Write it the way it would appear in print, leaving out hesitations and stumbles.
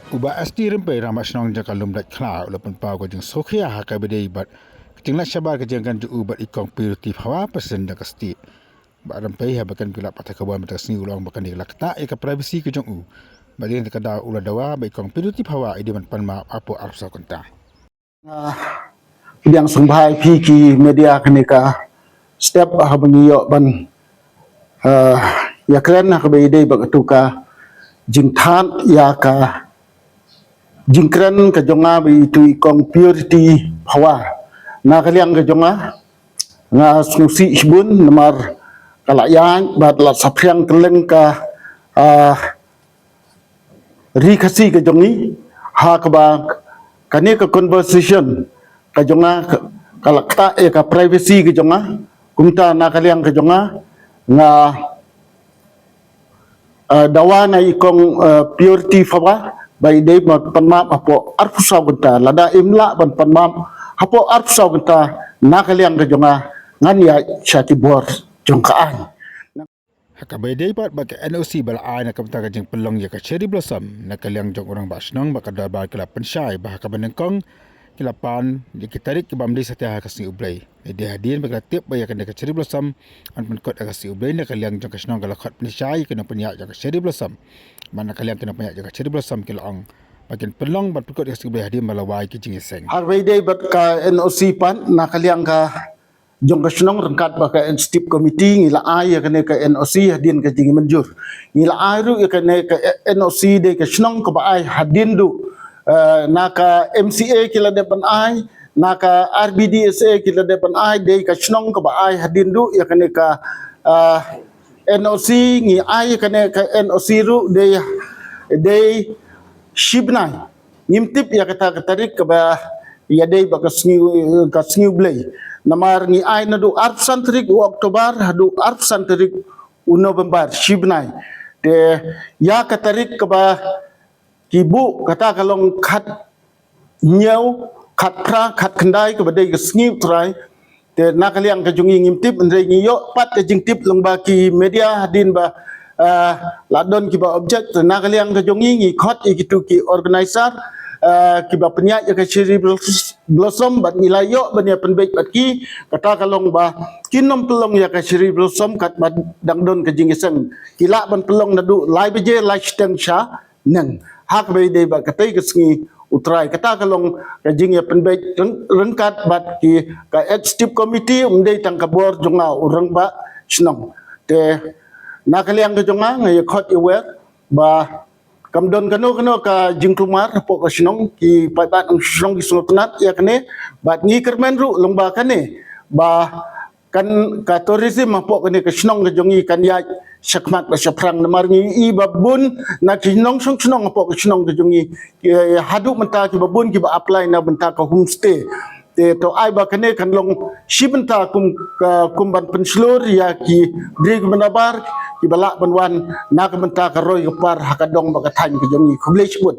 Uba asti rempai ramas nong jaka lumdat kla ulapan pau ko jeng sokhia ha ka bedai bat jeng nak sabar ke jeng kan ju ubat ikong pirtif hawa pesen dak asti ba rempai ha bakan gila patah kawan batas ni ulang bakan di lakta e ka privacy ke jong u badin ka da ula dawa ba ikong pirtif hawa ide man pan ma apo arsa konta yang sumbai ki media kenika step habangiyo ban ya kren ha be dei bagatuka jingthan ya ka jingkren ka jonga bi tu ikong purity hawa na kaliang ka jonga nga susi ibun namar kalayan bat la saphyang keleng ka rikasi ka jongi ha ka ba kani ka conversation ka jonga kalakta e ka privacy ka jonga kumta na kaliang ka jonga nga dawa na ikong purity fawa by day panmam apo arpusaw genta lada imla ban panmam apo arpusaw genta nakaliang ka jonga nganya syatibor jongkaan haka bedai bat ba ka NOC bal ai na kamta ka jeng pelong ya ka cherry blossom na kaliang jong orang ba snong ba ka da ba kala pensyai ba ka benengkong kilapan di kitarik ke bamdi satya ha kasni ublai ide hadin ba tip ba ya ka cherry blossom an pen kot kasni ublai na kaliang jong ka snong kala khot pensyai kena penyak ka cherry blossom mana kaliang kena penyak ka cherry blossom kilaong bagian pelong bat kot kasni ublai hadin malawai ki jing seng harbai day bat ka NOC pan nakaliang ka jong ka snong rengkat ba ka stip committee ngila ai ya kene ka NOC hadin ka jing menjur ngila ai ru ya kene ka NOC de ka snong ka ba ai hadin du naka MCA kila depan ai naka RBDSA kila depan ai de ka snong ka ba ai hadin du ya kene ka NOC ngi ai kene ka NOC ru de shibnai ngimtip ya kata katarik ka ba ya de ba ka sngiu blay namar ngi ai na du arpsantrik Oktober hadu arpsantrik November shibnai de ya katarik ka ba kibu kata kalong khat nyau khat pra khat khandai ke badai ke sngiu trai te nakaliang ke jungi ngimtip ndre ngiyo pat ke jingtip lengba ki media hadin ba ladon ki ba object nakaliang ke jungi ngi khot ikitu ki organizer ki ba penyak ke cherry blossom bat ngilayo bania penbek bat ki kata kalong ba kinom pelong ya ke cherry blossom kat bat dangdon ke jingiseng kila ban pelong nadu lai beje lai steng sha neng hak bei de ba katai ke sngi utrai kata kalong ka jing ya penbek rengkat bat ki ka stip committee umdei tang kabor jonga urang ba snong te nakaliang ke jonga ngai khot iwer ba kamdon kano ka jingklumar po ka snong ki paibat ang snong ki sultanat ya kane bat ngi kermen ru longba kane ba kan ka tourism po kane ka snong ka jongi kan ya sakmat ba saprang namar ngi i babun na ki snong po ka snong ka jongi hadu menta ki babun ki ba apply na benta ka homestay te to ai ba kane kan long shibenta kum ban penslur ya ki drig menabar ki balak banwan na ka benta ka roy ka par hakadong ba ka than ka jongi kublech bud